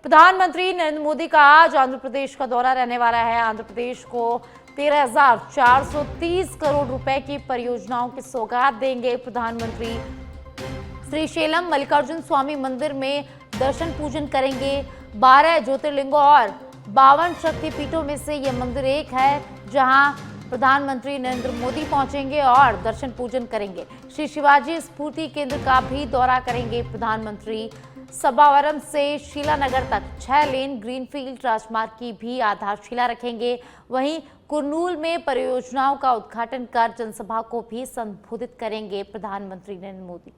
प्रधानमंत्री नरेंद्र मोदी का आज आंध्र प्रदेश का दौरा रहने वाला है। आंध्र प्रदेश को 13,430 करोड़ रुपए की परियोजनाओं की सौगात देंगे प्रधानमंत्री। श्रीशैलम मल्लिकार्जुन स्वामी मंदिर में दर्शन पूजन करेंगे। 12 ज्योतिर्लिंगों और 52 शक्तिपीठों में से यह मंदिर एक है जहां प्रधानमंत्री नरेंद्र मोदी पहुंचेंगे और दर्शन पूजन करेंगे। श्री शिवाजी स्फूर्ति केंद्र का भी दौरा करेंगे प्रधानमंत्री। सभावरम से शीलानगर तक 6 लेन ग्रीनफील्ड राजमार्ग की भी आधारशिला रखेंगे। वहीं कुरनूल में परियोजनाओं का उद्घाटन कर जनसभा को भी संबोधित करेंगे प्रधानमंत्री नरेंद्र मोदी।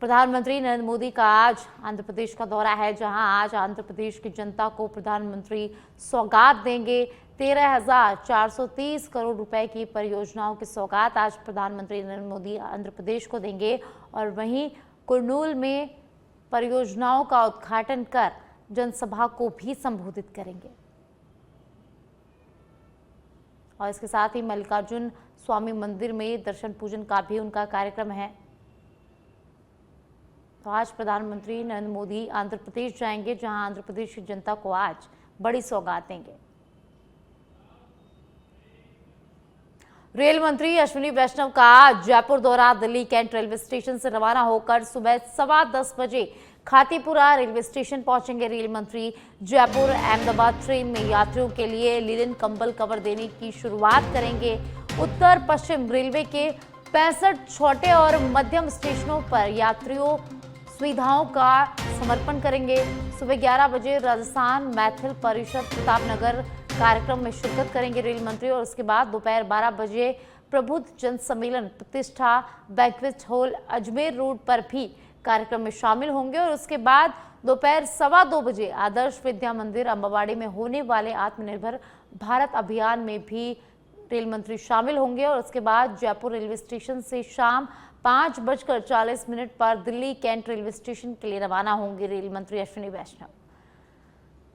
प्रधानमंत्री नरेंद्र मोदी का आज आंध्र प्रदेश का दौरा है, जहां आज आंध्र प्रदेश की जनता को प्रधानमंत्री सौगात देंगे। 13,430 करोड़ रुपए की परियोजनाओं की सौगात आज प्रधानमंत्री नरेंद्र मोदी आंध्र प्रदेश को देंगे और वहीं कुरनूल में परियोजनाओं का उद्घाटन कर जनसभा को भी संबोधित करेंगे। और इसके साथ ही मल्लिकार्जुन स्वामी मंदिर में दर्शन पूजन का भी उनका कार्यक्रम है। तो आज प्रधानमंत्री नरेंद्र मोदी आंध्र प्रदेश जाएंगे, जहां आंध्र प्रदेश की जनता को आज बड़ी सौगात देंगे। रेल मंत्री अश्विनी वैष्णव का जयपुर दौरा। दिल्ली कैंट रेलवे स्टेशन से रवाना होकर सुबह 10:15 बजे खातीपुरा रेलवे स्टेशन पहुंचेंगे। रेल मंत्री जयपुर अहमदाबाद ट्रेन में यात्रियों के लिए लिनन कंबल कवर देने की शुरुआत करेंगे। उत्तर पश्चिम रेलवे के 65 छोटे और मध्यम स्टेशनों पर यात्रियों सुविधाओं का समर्पण करेंगे। सुबह 11 बजे राजस्थान मैथिल परिषद प्रतापनगर कार्यक्रम में शिरकत करेंगे रेल मंत्री और उसके बाद दोपहर 12 बजे प्रबुद्ध जन सम्मेलन प्रतिष्ठा बैंक्वेट हॉल अजमेर रोड पर भी कार्यक्रम में शामिल होंगे और उसके बाद दोपहर 2:15 बजे आदर्श विद्या मंदिर अम्बावाड़ी में होने वाले आत्मनिर्भर भारत अभियान में भी रेल मंत्री शामिल होंगे और उसके बाद जयपुर रेलवे स्टेशन से शाम 5:40 पर दिल्ली कैंट रेलवे स्टेशन के लिए रवाना होंगे रेल मंत्री अश्विनी वैष्णव।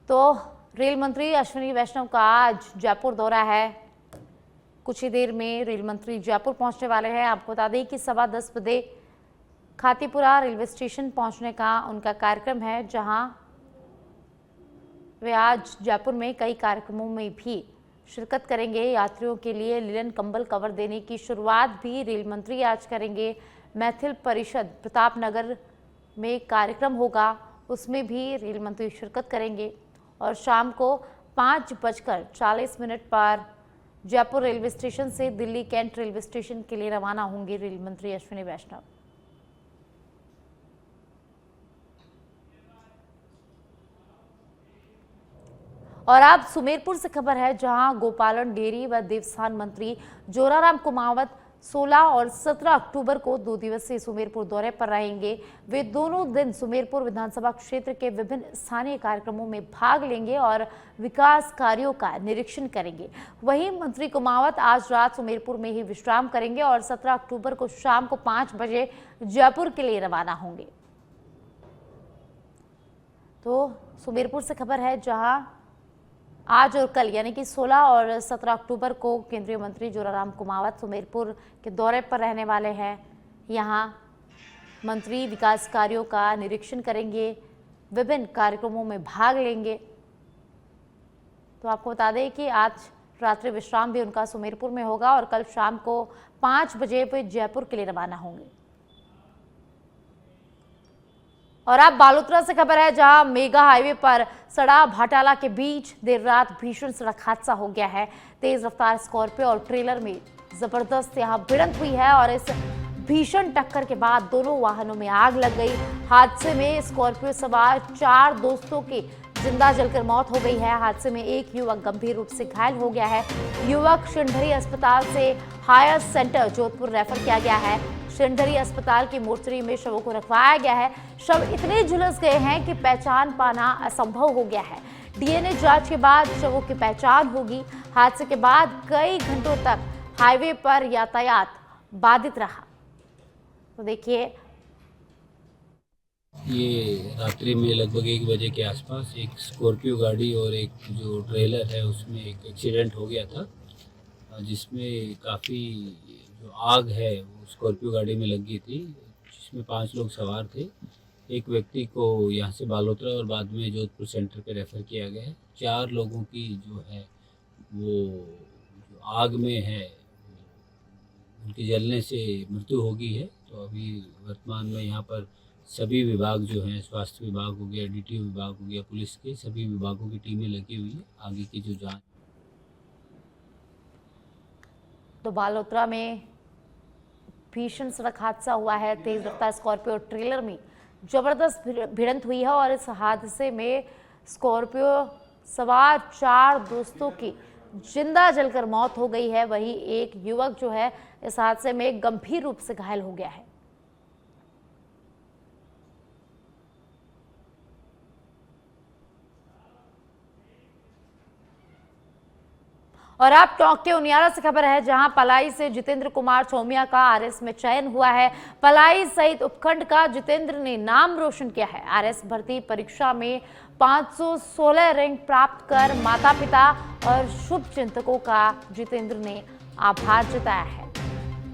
तो रेल मंत्री अश्विनी वैष्णव का आज जयपुर दौरा है। कुछ ही देर में रेल मंत्री जयपुर पहुंचने वाले हैं। आपको बता दें कि 10:15 बजे खातीपुरा रेलवे स्टेशन पहुंचने का उनका कार्यक्रम है, जहां वे आज जयपुर में कई कार्यक्रमों में भी शिरकत करेंगे। यात्रियों के लिए लिनन कंबल कवर देने की शुरुआत भी रेल मंत्री आज करेंगे। मैथिल परिषद प्रतापनगर में कार्यक्रम होगा, उसमें भी रेल मंत्री शिरकत करेंगे और शाम को 5:40 पर जयपुर रेलवे स्टेशन से दिल्ली कैंट रेलवे स्टेशन के लिए रवाना होंगे रेल मंत्री अश्विनी वैष्णव। और अब सुमेरपुर से खबर है, जहां गोपालन डेयरी व देवस्थान मंत्री जोराराम कुमावत 16 और 17 अक्टूबर को 2 दिवसीय सुमेरपुर दौरे पर रहेंगे। वे दोनों दिन सुमेरपुर विधानसभा क्षेत्र के विभिन्न स्थानीय कार्यक्रमों में भाग लेंगे और विकास कार्यों का निरीक्षण करेंगे। वहीं मंत्री कुमावत आज रात सुमेरपुर में ही विश्राम करेंगे और 17 अक्टूबर को शाम को 5 बजे जयपुर के लिए रवाना होंगे। तो सुमेरपुर से खबर है, जहां आज और कल यानी कि 16 और 17 अक्टूबर को केंद्रीय मंत्री जोराराम कुमावत सुमेरपुर के दौरे पर रहने वाले हैं। यहां मंत्री विकास कार्यों का निरीक्षण करेंगे, विभिन्न कार्यक्रमों में भाग लेंगे। तो आपको बता दें कि आज रात्रि विश्राम भी उनका सुमेरपुर में होगा और कल शाम को 5 बजे वे जयपुर के लिए रवाना होंगे। और अब बालोतरा से खबर है, जहां मेगा हाईवे पर सड़ा भाटाला के बीच देर रात भीषण सड़क हादसा हो गया है। तेज रफ्तार स्कॉर्पियो और ट्रेलर में जबरदस्त यहां भिड़ंत हुई है और इस भीषण टक्कर के बाद दोनों वाहनों में आग लग गई। हादसे में स्कॉर्पियो सवार 4 दोस्तों की जिंदा जलकर मौत हो गई है। हादसे में एक युवक गंभीर रूप से घायल हो गया है। युवक शिंढरी अस्पताल से हायर सेंटर जोधपुर रेफर किया गया है। शिंढरी अस्पताल की मोर्चरी में शवों को रखवाया गया है। शव इतने झुलस गए हैं कि पहचान पाना असंभव हो गया है। डीएनए जांच के बाद शवों की पहचान होगी। हादसे के बाद कई घंटों तक हाईवे पर यातायात बाधित रहा। तो देखिए, ये रात्रि में लगभग 1 बजे के आसपास एक स्कॉर्पियो गाड़ी और एक जो ट्रेलर है उसमें एक एक्सीडेंट हो गया था, जिसमें काफ़ी जो आग है वो स्कॉर्पियो गाड़ी में लग गई थी, जिसमें 5 लोग सवार थे। एक व्यक्ति को यहाँ से बालोतरा और बाद में जोधपुर सेंटर पे रेफ़र किया गया है। 4 लोगों की जो है वो जो आग में है, उनके जलने से मृत्यु हो गई है। तो अभी वर्तमान में यहाँ पर सभी विभाग जो हैं, स्वास्थ्य विभाग हो गया, डीटीओ विभाग हो गया, पुलिस के सभी विभागों की टीमें लगी हुई है आगे की जो जाँच। तो बालोतरा में भीषण सड़क हादसा हुआ है। तेज रफ्तार स्कॉर्पियो ट्रेलर में जबरदस्त भिड़ंत हुई है और इस हादसे में स्कॉर्पियो सवार 4 दोस्तों की जिंदा जलकर मौत हो गई है। वहीं एक युवक जो है इस हादसे में गंभीर रूप से घायल हो गया है। और आप टॉक के उनियारा से खबर है, जहां पलाई से जितेंद्र कुमार चौमिया का आरएस में चयन हुआ है। पलाई सहित उपखंड का जितेंद्र ने नाम रोशन किया है। आरएस भर्ती परीक्षा में 516 रैंक प्राप्त कर माता पिता और शुभ चिंतकों का जितेंद्र ने आभार जताया है।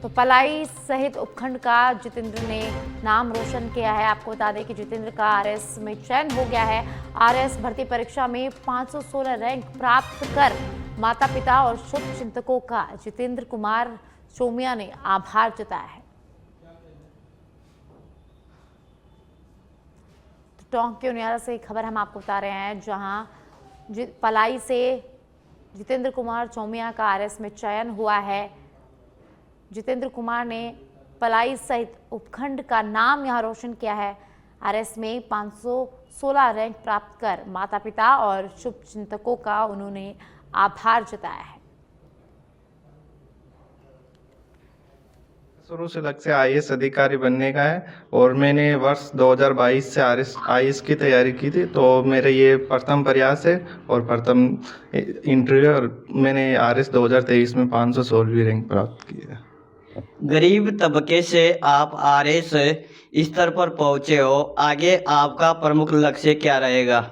तो पलाई सहित उपखंड का जितेंद्र ने नाम रोशन किया है। आपको बता दें कि जितेंद्र का आरएस में चयन हो गया है। आरएस भर्ती परीक्षा में 516 रैंक प्राप्त कर माता पिता और शुभ चिंतकों का जितेंद्र कुमार चौमिया ने आभार जताया है। तो टोंक के उनियारा से खबर हम आपको बता रहे हैं, जहां पलाई से जितेंद्र कुमार चौमिया का आरएस में चयन हुआ है। जितेंद्र कुमार ने पलाई सहित उपखंड का नाम यहां रोशन किया है। आरएस में 516 रैंक प्राप्त कर माता पिता और शुभ चिंतकों का उन्होंने आभार जताया है। शुरू से लक्ष्य आईएएस अधिकारी बनने का है और मैंने वर्ष 2022 से आईएएस की तैयारी की थी। तो मेरा ये प्रथम प्रयास है और प्रथम इंटरव्यू, और मैंने आरएस 2023 में 516वीं रैंक प्राप्त की है। गरीब तबके से आप आरएस स्तर पर पहुंचे हो, आगे आपका प्रमुख लक्ष्य क्या रहेगा?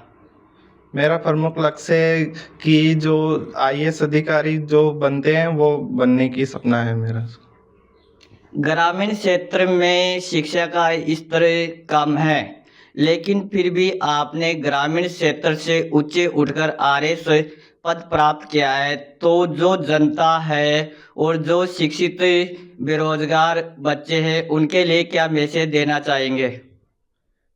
मेरा प्रमुख लक्ष्य है कि जो आईएएस अधिकारी जो बनते हैं वो बनने की सपना है मेरा। ग्रामीण क्षेत्र में शिक्षा का स्तर कम है, लेकिन फिर भी आपने ग्रामीण क्षेत्र से ऊंचे उठकर आरएस पद प्राप्त किया है। तो जो जनता है और जो शिक्षित बेरोजगार बच्चे हैं, उनके लिए क्या मैसेज देना चाहेंगे?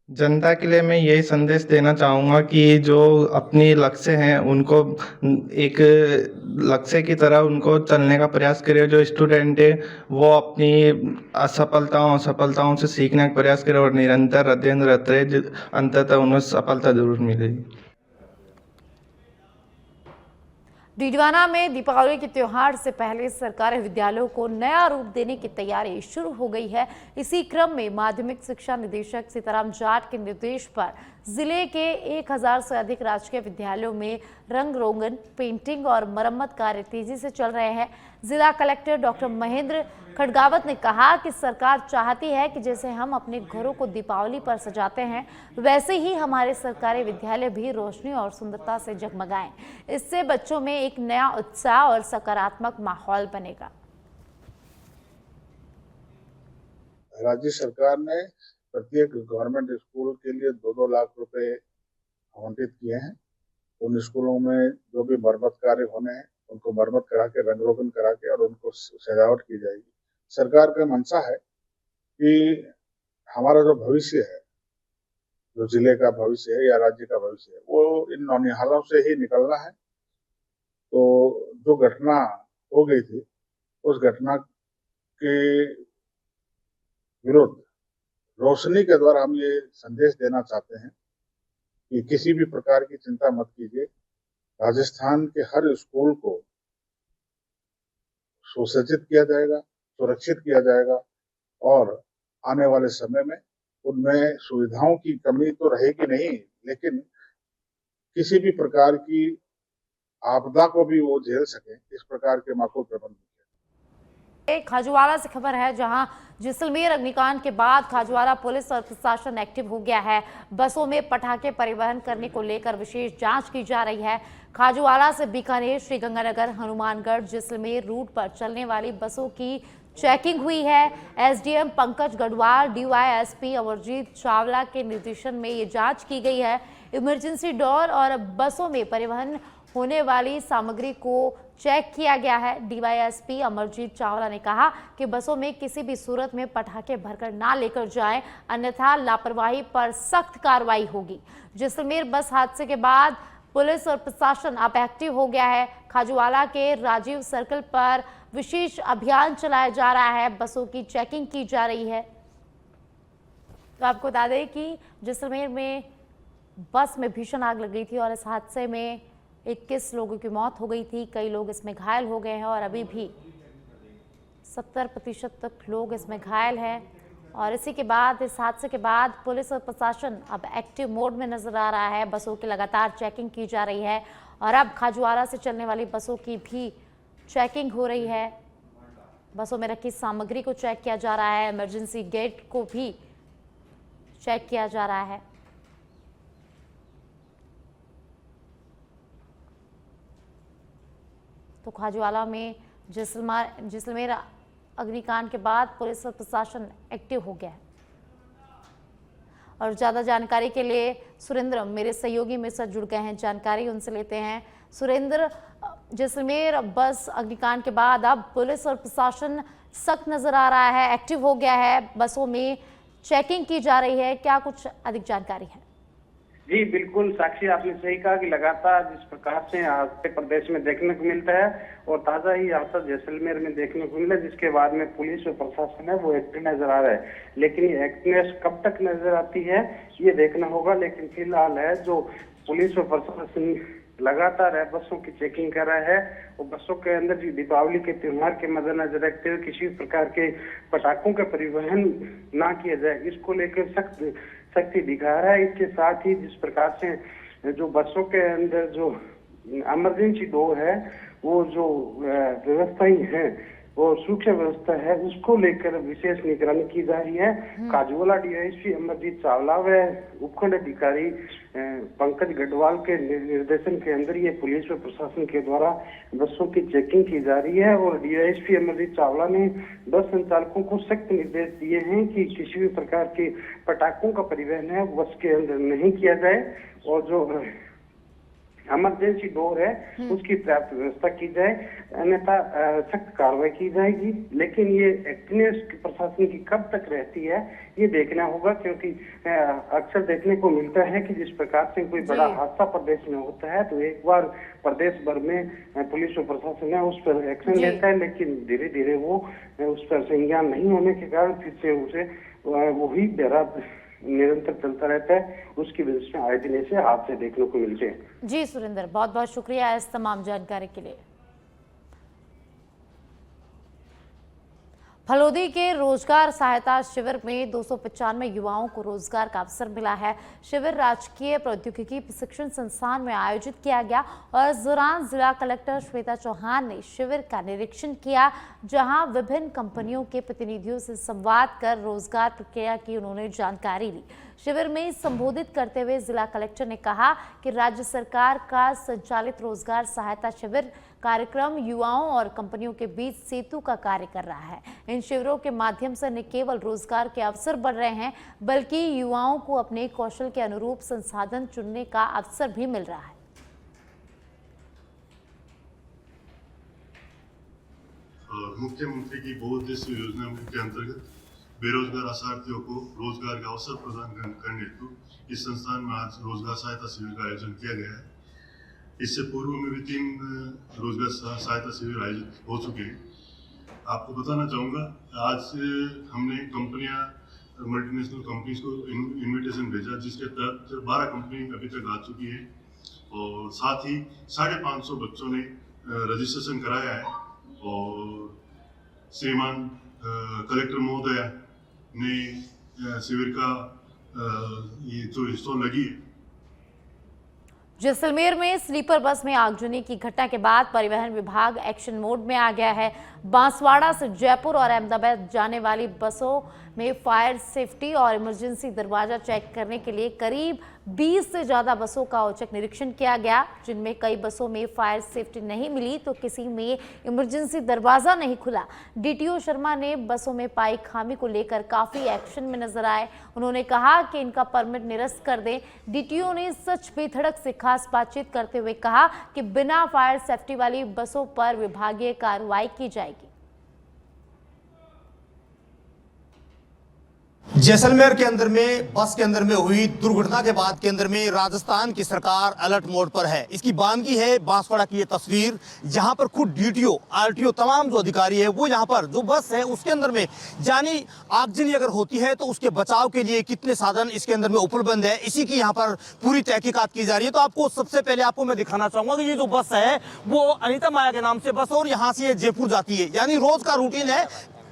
जनता के लिए मैं यही संदेश देना चाहूँगा कि जो अपनी लक्ष्य हैं उनको एक लक्ष्य की तरह उनको चलने का प्रयास करे। जो स्टूडेंट है वो अपनी असफलताओं से सीखने का प्रयास करे और निरंतर अध्ययनरत रहे, अंततः उन्हें सफलता जरूर मिलेगी। डीडवाना में दीपावली के त्योहार से पहले सरकारी विद्यालयों को नया रूप देने की तैयारी शुरू हो गई है। इसी क्रम में माध्यमिक शिक्षा निदेशक सीताराम जाट के निर्देश पर जिले के 1000 से अधिक राजकीय विद्यालयों में रंग रोगन, पेंटिंग और मरम्मत कार्य तेजी से चल रहे हैं। जिला कलेक्टर डॉक्टर महेंद्र खडगावत ने कहा कि सरकार चाहती है कि जैसे हम अपने घरों को दीपावली पर सजाते हैं, वैसे ही हमारे सरकारी विद्यालय भी रोशनी और सुंदरता से जगमगाएं। इससे बच्चों में एक नया उत्साह और सकारात्मक माहौल बनेगा। राज्य सरकार ने प्रत्येक गवर्नमेंट स्कूल के लिए 2-2 लाख रुपए आवंटित किए हैं। उन स्कूलों में जो भी मरम्मत कार्य होने हैं उनको मरम्मत करा के, रंग रोगन करा के और उनको सजावट की जाएगी। सरकार का मंशा है कि हमारा जो भविष्य है, जो जिले का भविष्य है या राज्य का भविष्य है, वो इन नौनिहालों से ही निकलना है। तो जो घटना हो गई थी, उस घटना के विरुद्ध रोशनी के द्वारा हम ये संदेश देना चाहते हैं कि किसी भी प्रकार की चिंता मत कीजिए। राजस्थान के हर स्कूल को सुसज्जित किया जाएगा, सुरक्षित किया जाएगा और आने वाले समय में उनमें सुविधाओं की कमी तो रहेगी नहीं, लेकिन किसी भी प्रकार की आपदा को भी वो झेल सके, इस प्रकार के माकूल प्रबंध। खाजुवाड़ा से खबर है, जहां जैसलमेर अग्निकांड के बाद खाजुवाड़ा पुलिस और प्रशासन एक्टिव हो गया है। बसों में पटाखे परिवहन करने को लेकर विशेष जांच की जा रही है। खाजुवाड़ा से बीकानेर, श्रीगंगानगर, हनुमानगढ़, जैसलमेर रूट पर चलने वाली बसों की चेकिंग हुई है। एसडीएम पंकज गढ़वाल, डीवाईएसपी अमरजीत चावला के निर्देशन में ये जांच की गई है। इमरजेंसी डोर और बसों में परिवहन होने वाली सामग्री को चेक किया गया है। डीवाईएसपी अमरजीत चावला ने कहा कि बसों में किसी भी सूरत में पटाखे भरकर ना लेकर जाएं, अन्यथा लापरवाही पर सख्त कार्रवाई होगी। जैसलमेर बस हादसे के बाद पुलिस और प्रशासन अब एक्टिव हो गया है। खाजूवाला के राजीव सर्कल पर विशेष अभियान चलाया जा रहा है, बसों की चेकिंग की जा रही है। तो आपको बता दें कि जैसलमेर में बस में भीषण आग लग गई थी और इस हादसे में 21 लोगों की मौत हो गई थी। कई लोग इसमें घायल हो गए हैं और अभी भी 70% तक लोग इसमें घायल हैं। और इसी के बाद, इस हादसे के बाद पुलिस और प्रशासन अब एक्टिव मोड में नजर आ रहा है। बसों की लगातार चेकिंग की जा रही है और अब खाजूवाला से चलने वाली बसों की भी चेकिंग हो रही है। बसों में रखी सामग्री को चेक किया जा रहा है, इमरजेंसी गेट को भी चेक किया जा रहा है। तो खाजूवाला में जैसलमेर अग्निकांड के बाद पुलिस और प्रशासन एक्टिव हो गया है। और ज़्यादा जानकारी के लिए सुरेंद्र मेरे सहयोगी मेरे साथ जुड़ गए हैं, जानकारी उनसे लेते हैं। सुरेंद्र, जैसलमेर बस अग्निकांड के बाद अब पुलिस और प्रशासन सख्त नजर आ रहा है, एक्टिव हो गया है, बसों में चेकिंग की जा रही है, क्या कुछ अधिक जानकारी है? जी बिल्कुल साक्षी, आपने सही कहा कि लगातार जिस प्रकार से हादसे प्रदेश में देखने को मिलता है और ताजा ही हादसा जैसलमेर में देखने को मिला, जिसके बाद में पुलिस और प्रशासन है वो एक्टिव नजर आ रहा है। लेकिन ये एक्टिवनेस कब तक नजर आती है ये देखना होगा। लेकिन फिलहाल है जो पुलिस और प्रशासन लगातार है बसों की चेकिंग कर रहा है और बसों के अंदर जो दीपावली के त्योहार के मद्देनजर रखते हुए किसी प्रकार के पटाखों का परिवहन ना किया जाए, इसको लेकर सख्ती दिखा रहा है। इसके साथ ही जिस प्रकार से जो बसों के अंदर जो इमरजेंसी डोर है वो जो व्यवस्था ही है वो सूक्ष्म व्यवस्था है, उसको लेकर विशेष निगरानी की जा रही है। खाजूवाला डीआईएसपी अमरजीत चावला व उपखंड अधिकारी पंकज गढ़वाल के निर्देशन के अंदर ये पुलिस और प्रशासन के द्वारा बसों की चेकिंग की जा रही है। और डीआईएसपी अमरजीत चावला ने बस संचालकों को सख्त निर्देश दिए हैं कि किसी भी प्रकार के पटाखों का परिवहन है बस के अंदर नहीं किया जाए और जो इमरजेंसी डोर है उसकी पर्याप्त व्यवस्था की जाए, अन्यथा सख्त कार्रवाई की जाएगी। लेकिन ये एक्टिवनेस प्रशासन की कब तक रहती है ये देखना होगा, क्योंकि अक्सर देखने को मिलता है कि जिस प्रकार से कोई बड़ा हादसा प्रदेश में होता है तो एक बार प्रदेश भर में पुलिस और प्रशासन है उस पर एक्शन लेता है, लेकिन धीरे धीरे वो उस पर संज्ञान नहीं होने के कारण फिर से उसे वही बेरा निरंतर चलता रहता है। उसकी वजह से आए दिन ऐसे हादसे देखने को मिलते हैं। जी सुरेंद्र, बहुत बहुत शुक्रिया इस तमाम जानकारी के लिए। फलोदी के रोजगार सहायता शिविर में 295 युवाओं को रोजगार का अवसर मिला है। शिविर राजकीय प्रौद्योगिकी प्रशिक्षण संस्थान में आयोजित किया गया और इस दौरान जिला कलेक्टर श्वेता चौहान ने शिविर का निरीक्षण किया, जहां विभिन्न कंपनियों के प्रतिनिधियों से संवाद कर रोजगार प्रक्रिया की उन्होंने जानकारी ली। शिविर में संबोधित करते हुए जिला कलेक्टर ने कहा कि राज्य सरकार का संचालित रोजगार सहायता शिविर कार्यक्रम युवाओं और कंपनियों के बीच सेतु का कार्य कर रहा है। इन शिविरों के माध्यम से न केवल रोजगार के अवसर बढ़ रहे हैं, बल्कि युवाओं को अपने कौशल के अनुरूप संसाधन चुनने का अवसर भी मिल रहा है। मुख्यमंत्री की बहुउद्देशीय योजना के अंतर्गत बेरोजगार असार्थियों को रोजगार का अवसर प्रदान करने हेतु इस संस्थान में आज रोजगार सहायता शिविर का आयोजन किया गया है। इससे पूर्व में भी 3 रोजगार सहायता शिविर आयोजित हो चुके हैं। आपको बताना चाहूँगा, आज हमने कंपनियां, मल्टीनेशनल कंपनीज को इनविटेशन भेजा, जिसके तहत 12 कंपनी अभी तक आ चुकी है और साथ ही 550 बच्चों ने रजिस्ट्रेशन कराया है। और श्रीमान कलेक्टर महोदय ने शिविर का ये जो स्टॉल लगी है। जैसलमेर में स्लीपर बस में आगजनी की घटना के बाद परिवहन विभाग एक्शन मोड में आ गया है। बांसवाड़ा से जयपुर और अहमदाबाद जाने वाली बसों में फायर सेफ्टी और इमरजेंसी दरवाजा चेक करने के लिए करीब 20 से ज़्यादा बसों का औचक निरीक्षण किया गया, जिनमें कई बसों में फायर सेफ्टी नहीं मिली तो किसी में इमरजेंसी दरवाजा नहीं खुला। डीटीओ शर्मा ने बसों में पाई खामी को लेकर काफ़ी एक्शन में नजर आए। उन्होंने कहा कि इनका परमिट निरस्त कर दें। डीटीओ ने सच बेधड़क से खास बातचीत करते हुए कहा कि बिना फायर सेफ्टी वाली बसों पर विभागीय कार्रवाई की जाएगी। जैसलमेर के अंदर में बस के अंदर में हुई दुर्घटना के बाद के अंदर में राजस्थान की सरकार अलर्ट मोड पर है। इसकी बानगी है बांसवाड़ा की ये तस्वीर, जहां पर खुद डीटीओ, आरटीओ, तमाम जो अधिकारी है वो यहां पर जो बस है उसके अंदर में जानी आगजनी अगर होती है तो उसके बचाव के लिए कितने साधन इसके अंदर में उपलब्ध है, इसी की यहाँ पर पूरी तहकीकात की जा रही है। तो आपको सबसे पहले आपको मैं दिखाना चाहूंगा कि ये जो बस है वो अनीता माया के नाम से बस और यहाँ से ये जयपुर जाती है, यानी रोज का रूटीन है।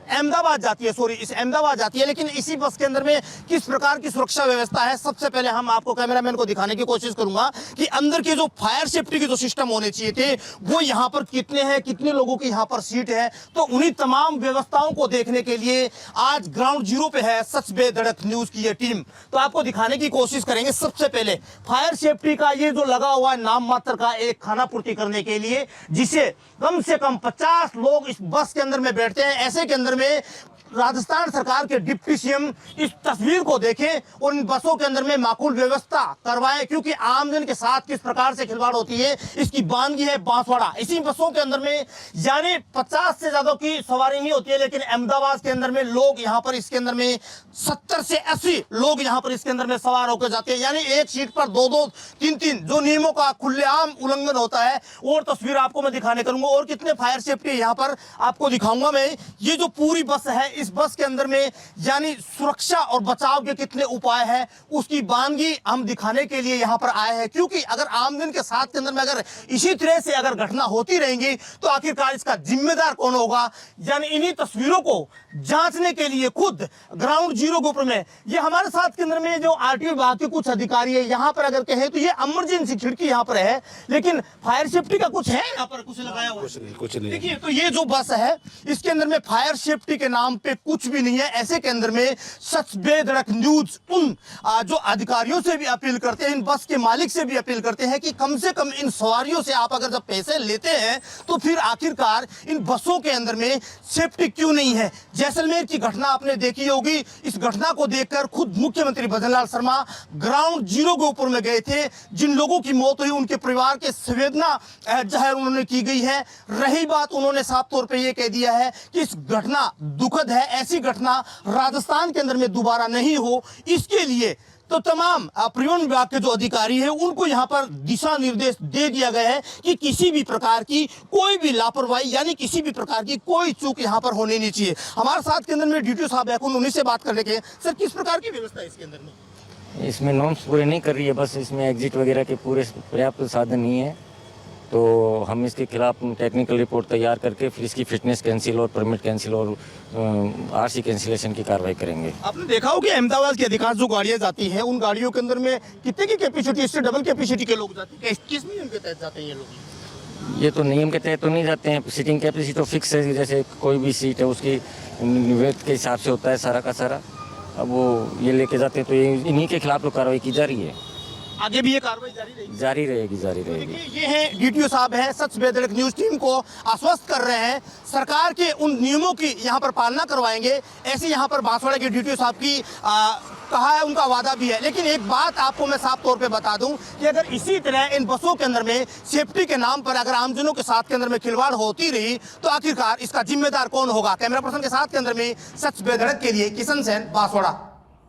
अहमदाबाद जाती है, इस अहमदाबाद जाती है, लेकिन इसी बस के अंदर में किस प्रकार की सुरक्षा व्यवस्था है, सबसे पहले हम आपको कैमरामैन को दिखाने की कोशिश करूंगा कि अंदर के जो फायर सेफ्टी के जो सिस्टम होने चाहिए थे वो यहाँ पर कितने हैं, कितने लोगों की यहाँ पर सीट है। तो उन्हीं तमाम व्यवस्थाओं को देखने के लिए आज ग्राउंड जीरो पे है सच बेधड़क न्यूज की ये टीम। तो आपको दिखाने की कोशिश करेंगे सबसे पहले फायर सेफ्टी का ये जो लगा हुआ है नाम मात्र का एक खाना पूर्ति करने के लिए, जिसे कम से कम 50 लोग इस बस के अंदर में बैठते हैं। ऐसे के अंदर में राजस्थान सरकार के डिप्टी सीएम इस तस्वीर को देखें और इन बसों के अंदर में माकूल व्यवस्था करवाएं, क्योंकि आमजन के साथ किस प्रकार से खिलवाड़ होती है इसकी बानगी है बांसवाड़ा। इसी बसों के अंदर में यानी 50 से ज्यादा की सवारी नहीं होती है, लेकिन अहमदाबाद के अंदर में लोग यहाँ पर इसके अंदर में 70 से 80 लोग यहाँ पर इसके अंदर में सवार होकर जाते हैं, यानी एक सीट पर 2-2, 3-3 जो नियमों का खुलेआम उल्लंघन होता है। और तस्वीर आपको मैं दिखाने करूंगा और कितने फायर सेफ्टी यहाँ पर आपको दिखाऊंगा मैं। ये जो पूरी बस है, इस बस के अंदर में यानी सुरक्षा और बचाव के कितने उपाय हैं उसकी बानगी हम दिखाने के लिए यहाँ पर आए हैं, क्योंकि अगर आमजन के साथ के अंदर में अगर इसी तरह से अगर घटना होती रहेंगी तो आखिरकार इसका जिम्मेदार कौन होगा। यानी इन्हीं तस्वीरों को जांचने के लिए खुद ग्राउंड जीरो के ऊपर में ये हमारे साथ के अंदर में जो आरटीओ विभाग के कुछ अधिकारी है यहाँ पर अगर कहें तो ये इमरजेंसी खिड़की यहाँ पर है, लेकिन फायर सेफ्टी का कुछ है यहाँ पर, कुछ लगाया हुआ कुछ नहीं। देखिए तो ये जो बस है इसके अंदर में फायर सेफ्टी के नाम पे कुछ भी नहीं है। ऐसे के अंदर में सच बेधड़क न्यूज उन जो अधिकारियों से भी अपील करते हैं, इन बस के मालिक से भी अपील करते हैं कि कम से कम इन सवारियों से आप अगर जब पैसे लेते हैं तो फिर आखिरकार इन बसों के अंदर में सेफ्टी क्यों नहीं है। जैसलमेर की घटना आपने देखी होगी, इस घटना को देखकर खुद मुख्यमंत्री भजनलाल शर्मा ग्राउंड जीरो के ऊपर में गए थे। जिन लोगों की मौत हुई उनके परिवार के संवेदना जाहिर उन्होंने की गई है। रही बात, उन्होंने साफ तौर पे ये कह दिया है कि इस घटना दुखद है, ऐसी घटना राजस्थान के अंदर में दोबारा नहीं हो, इसके लिए तो तमाम परिवहन विभाग के जो अधिकारी हैं उनको यहाँ पर दिशा निर्देश दे दिया गया है कि किसी भी प्रकार की कोई भी लापरवाही यानी किसी भी प्रकार की कोई चूक यहाँ पर होनी नहीं चाहिए। हमारे साथ के अंदर में डीटीओ साहब है, उन्हीं से बात करने के। सर, किस प्रकार की व्यवस्था है इसके अंदर में? इसमें नॉर्म्स पूरे नहीं कर रही है बस, इसमें एग्जिट वगैरह के पूरे पर्याप्त साधन नहीं है, तो हम इसके खिलाफ टेक्निकल रिपोर्ट तैयार करके फिर इसकी फिटनेस कैंसिल और परमिट कैंसिल और आरसी कैंसिलेशन की कार्रवाई करेंगे। आपने देखा हो कि अहमदाबाद की अधिकांश जो गाड़ियां जाती हैं उन गाड़ियों के अंदर में कितने की कैपेसिटी, इससे डबल कैपेसिटी के लोग जाते हैं। किस नियम के तहत जाते हैं ये लोग? ये तो नियम के तहत तो नहीं जाते हैं, सीटिंग कैपेसिटी तो फिक्स है, जैसे कोई भी सीट है उसकी वेट के हिसाब से होता है सारा का सारा। अब वो ये लेके जाते हैं तो इन्हीं के खिलाफ तो कार्रवाई की जा रही है। आगे भी ये कार्रवाई जारी रहेगी। ये है डीटीओ साहब हैं, सच बेधड़क न्यूज टीम को आश्वस्त कर रहे हैं सरकार के उन नियमों की यहाँ पर पालना करवाएंगे। ऐसे यहाँ पर बांसवाड़ा के डीटीओ साहब की कहा है, उनका वादा भी है। लेकिन एक बात आपको मैं साफ तौर पे बता दूं कि अगर इसी तरह इन बसों के अंदर में सेफ्टी के नाम पर अगर आमजनों के साथ के अंदर में खिलवाड़ होती रही तो आखिरकार इसका जिम्मेदार कौन होगा। कैमरा पर्सन के साथ के अंदर में सच बेधड़क के लिए किशन सेन, बांसवाड़ा।